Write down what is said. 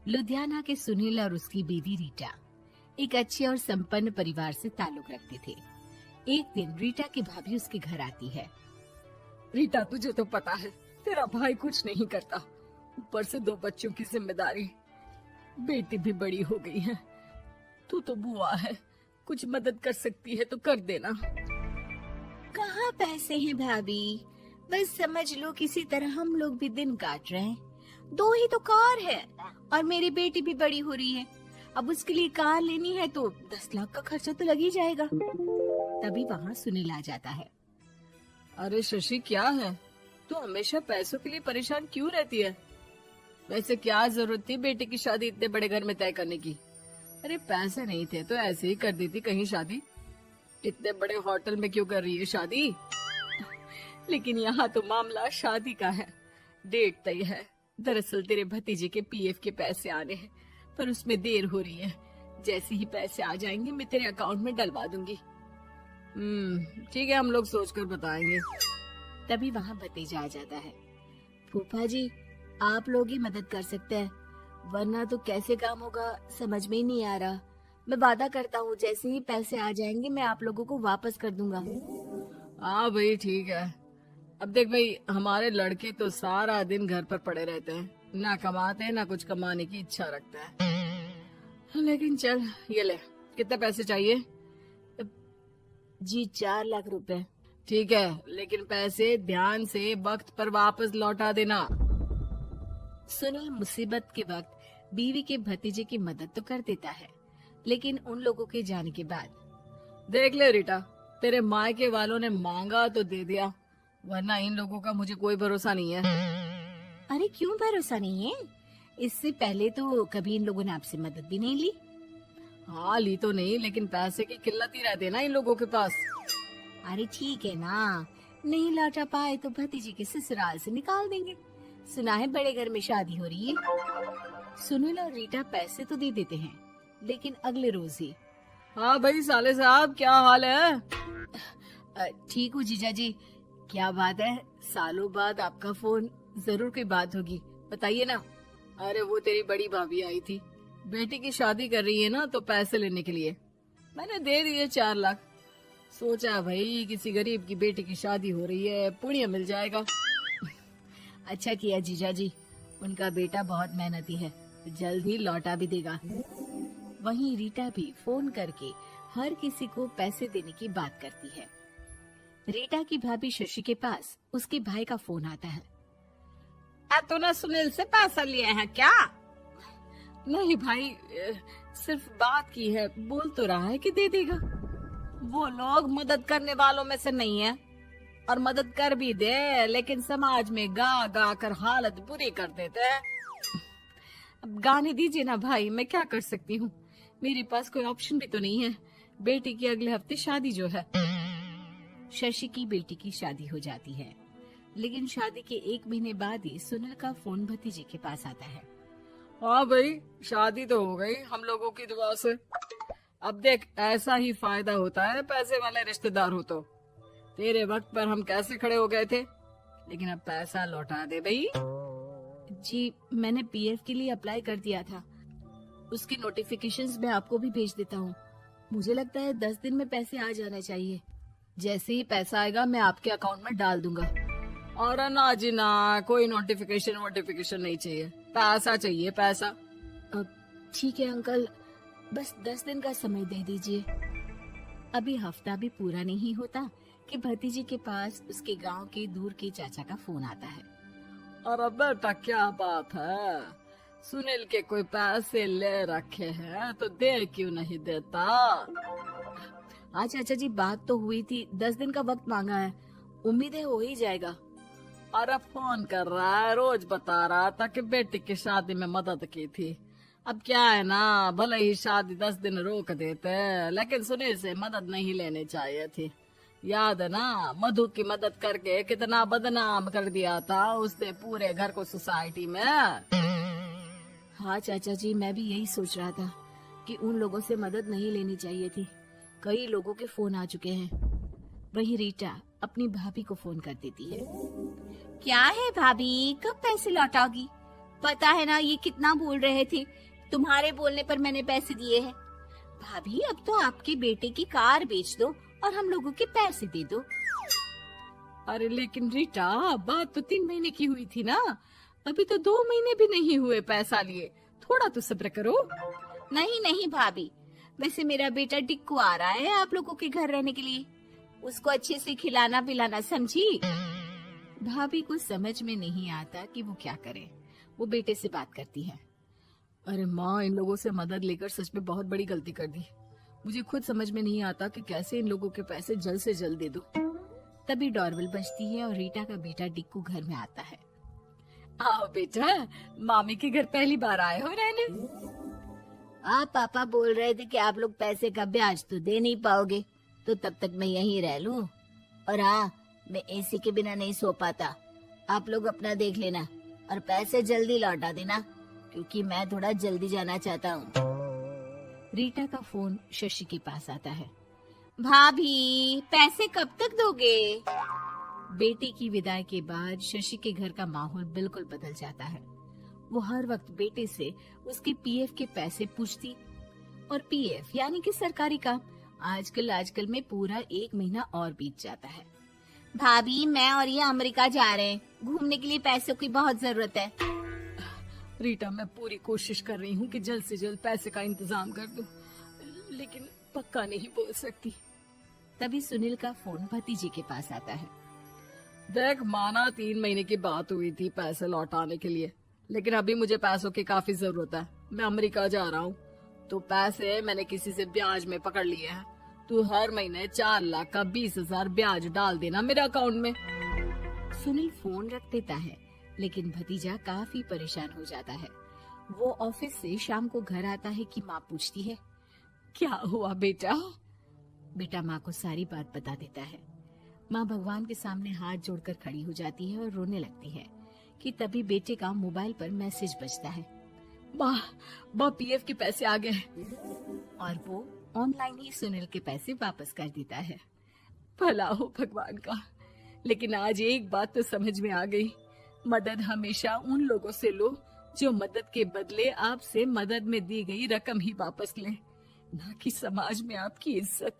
लुधियाना के सुनील और उसकी बीवी रीटा एक अच्छे और संपन्न परिवार से ताल्लुक रखते थे। एक दिन रीटा की भाभी उसके घर आती है। रीटा, तुझे तो पता है तेरा भाई कुछ नहीं करता, ऊपर से 2 बच्चों की जिम्मेदारी, बेटी भी बड़ी हो गई है। तू तो बुआ है, कुछ मदद कर सकती है तो कर देना। कहाँ पैसे हैं भाभी, बस समझ लो किसी तरह हम लोग भी दिन काट रहे हैं। 2 ही तो कार है और मेरी बेटी भी बड़ी हो रही है। अब उसके लिए कार लेनी है तो 10 लाख का खर्चा तो लग ही जाएगा। तभी वहाँ सुनील आ जाता है। अरे शशि, क्या है, तू हमेशा पैसों के लिए परेशान क्यों रहती है? वैसे क्या जरूरत थी बेटी की शादी इतने बड़े घर में तय करने की? अरे पैसे नहीं थे तो ऐसे ही कर देती कहीं शादी। इतने बड़े होटल में क्यों कर रही है शादी? लेकिन यहाँ तो मामला शादी का है, डेट तय है। दरअसल तेरे भतीजे के पीएफ के पैसे आने हैं, पर उसमें देर हो रही है। जैसे ही पैसे आ जाएंगे मैं तेरे अकाउंट में डलवा दूंगी। ठीक है, हम लोग सोचकर बताएंगे। तभी वहाँ भतीजा आ जाता है। फूफा जी, आप लोग ही मदद कर सकते हैं, वरना तो कैसे काम होगा समझ में ही नहीं आ रहा। मैं वादा करता हूँ जैसे ही पैसे आ जाएंगे मैं आप लोगों को वापस कर दूंगा। हाँ भाई, ठीक है। अब देख भाई, हमारे लड़के तो सारा दिन घर पर पड़े रहते हैं, ना कमाते हैं ना कुछ कमाने की इच्छा रखते हैं। लेकिन चल ये ले, कितने पैसे चाहिए? जी 4 लाख रुपए। ठीक है, लेकिन पैसे ध्यान से वक्त पर वापस लौटा देना। सुनील मुसीबत के वक्त बीवी के भतीजे की मदद तो कर देता है, लेकिन उन लोगों के जाने के बाद देख ले रीटा, तेरे मायके वालों ने मांगा तो दे दिया, वरना इन लोगों का मुझे कोई भरोसा नहीं है। अरे क्यों भरोसा नहीं है? इससे पहले तो कभी इन लोगों ने आपसे मदद भी नहीं ली। हाँ, ली तो नहीं, लेकिन पैसे की किल्लत ही रहती है ना इन लोगों के पास। अरे ठीक है ना, नहीं लौटा पाए तो भतीजे के ससुराल से निकाल देंगे। सुना है बड़े घर में शादी हो रही है। सुनील और रीटा पैसे तो दे देते हैं, लेकिन अगले रोज ही। हाँ भाई साले साहब, क्या हाल है? ठीक हूँ जीजा जी। क्या बात है, सालों बाद आपका फोन, जरूर कोई बात होगी, बताइए ना। अरे वो तेरी बड़ी भाभी आई थी, बेटी की शादी कर रही है ना, तो पैसे लेने के लिए मैंने दे दिए 4 लाख। सोचा भाई किसी गरीब की बेटी की शादी हो रही है, पुण्य मिल जाएगा। अच्छा किया जीजा जी, उनका बेटा बहुत मेहनती है, जल्द ही लौटा भी देगा। वहीं रीटा भी फोन करके हर किसी को पैसे देने की बात करती है। रीटा की भाभी शशि के पास उसके भाई का फोन आता है। तूने सुनील से पैसा लिया है क्या? नहीं भाई, सिर्फ बात की है, बोल तो रहा है कि दे देगा। वो लोग मदद करने वालों में से नहीं है, और मदद कर भी दे लेकिन समाज में गा गा कर हालत बुरी कर देते हैं। अब गाने दीजिए ना भाई, मैं क्या कर सकती हूँ, मेरे पास कोई ऑप्शन भी तो नहीं है। बेटी की अगले हफ्ते शादी जो है। शशि की बेटी की शादी हो जाती है, लेकिन शादी के 1 महीने बाद ही सुनील का फोन भतीजे के पास आता है। हाँ भाई, शादी तो हो गई हम लोगों की दुआ से। अब देख, ऐसा ही फायदा होता है पैसे वाले रिश्तेदार हो तो। तेरे वक्त पर हम कैसे खड़े हो गए थे, लेकिन अब पैसा लौटा दे भाई। जी मैंने पीएफ के लिए अप्लाई कर दिया था, उसकी नोटिफिकेशंस मैं आपको भी भेज देता हूँ। मुझे लगता है 10 दिन में पैसे आ जाना चाहिए। जैसे ही पैसा आएगा मैं आपके अकाउंट में डाल दूंगा। और ना जी ना, कोई नोटिफिकेशन नहीं चाहिए, पैसा चाहिए, पैसा। ठीक है अंकल, बस 10 दिन का समय दे दीजिए। अभी हफ्ता भी पूरा नहीं होता कि भतीजे के पास उसके गांव के दूर के चाचा का फोन आता है। अरे बेटा, क्या बात है, सुनील के कोई पैसे ले रखे हैं तो दे क्यों नहीं देता? हाँ चाचा जी, बात तो हुई थी, 10 दिन का वक्त मांगा है, उम्मीद है हो ही जाएगा। अरे फोन कर रहा है, रोज बता रहा था कि बेटी की शादी में मदद की थी। अब क्या है ना, भले ही शादी 10 दिन रोक देते, लेकिन सुनील से मदद नहीं लेनी चाहिए थी। याद है ना, मधु की मदद करके कितना बदनाम कर दिया था उसने पूरे घर को सोसाइटी में। हाँ चाचा जी, मैं भी यही सोच रहा था कि उन लोगों से मदद नहीं लेनी चाहिए थी। कई लोगों के फोन आ चुके हैं। वही रीटा अपनी भाभी को फोन कर देती है। क्या है भाभी, कब पैसे लौटाओगी? पता है ना ये कितना बोल रहे थे, तुम्हारे बोलने पर मैंने पैसे दिए हैं। भाभी अब तो आपके बेटे की कार बेच दो और हम लोगों के पैसे दे दो। अरे लेकिन रीटा, बात तो 3 महीने की हुई थी ना, अभी तो 2 महीने भी नहीं हुए पैसा लिए, थोड़ा तो सब्र करो। नहीं नहीं भाभी, वैसे मेरा बेटा टिक्कू आ रहा है आप लोगों के घर रहने के लिए, उसको अच्छे से खिलाना पिलाना, समझी। भाभी को समझ में नहीं आता कि वो क्या करे। वो बेटे से बात करती है। अरे माँ, इन लोगों से मदद लेकर सच में बहुत बड़ी गलती कर दी। मुझे खुद समझ में नहीं आता कि कैसे इन लोगों के पैसे जल्द से जल्द दे दूं। तभी डोरबेल बजती है और रीटा का बेटा टिक्कू घर में आता है। आओ बेटा, मामी के घर पहली बार आए हो रहने। आप पापा बोल रहे थे कि आप लोग पैसे का ब्याज तो दे नहीं पाओगे, तो तब तक मैं यहीं रह लूं। और हाँ, मैं एसी के बिना नहीं सो पाता, आप लोग अपना देख लेना और पैसे जल्दी लौटा देना, क्योंकि मैं थोड़ा जल्दी जाना चाहता हूँ। रीटा का फोन शशि के पास आता है। भाभी पैसे कब तक दोगे? बेटे की विदाई के बाद शशि के घर का माहौल बिल्कुल बदल जाता है। वो हर वक्त बेटे से उसके पीएफ के पैसे पूछती, और पीएफ यानी कि सरकारी काम आजकल में पूरा 1 महीना और बीत जाता है। भाभी मैं और ये अमेरिका जा रहे हैं, घूमने के लिए पैसों की बहुत जरूरत है। रीटा, मैं पूरी कोशिश कर रही हूँ कि जल्द से जल्द पैसे का इंतजाम कर दूं, लेकिन पक्का नहीं बोल सकती। तभी सुनील का फोन भतीजे के पास आता है। देख माना 3 महीने की बात हुई थी पैसे लौटाने के लिए, लेकिन अभी मुझे पैसों की काफी जरूरत है। मैं अमेरिका जा रहा हूँ, तो पैसे मैंने किसी से ब्याज में पकड़ लिए हैं। तू हर महीने 4 लाख का 20,000 ब्याज डाल देना मेरे अकाउंट में। सुनील फोन रख देता है, लेकिन भतीजा काफी परेशान हो जाता है। वो ऑफिस से शाम को घर आता है कि माँ पूछती है, क्या हुआ बेटा? बेटा माँ को सारी बात बता देता है। माँ भगवान के सामने हाथ जोड़कर खड़ी हो जाती है और रोने लगती है कि तभी बेटे का मोबाइल पर मैसेज बजता है। माँ पीएफ के पैसे आ गए। और वो ऑनलाइन ही सुनील के पैसे वापस कर देता है। भला हो भगवान का। लेकिन आज एक बात तो समझ में आ गई, मदद हमेशा उन लोगों से लो जो मदद के बदले आपसे मदद में दी गई रकम ही वापस लें, ना कि समाज में आपकी इज्जत।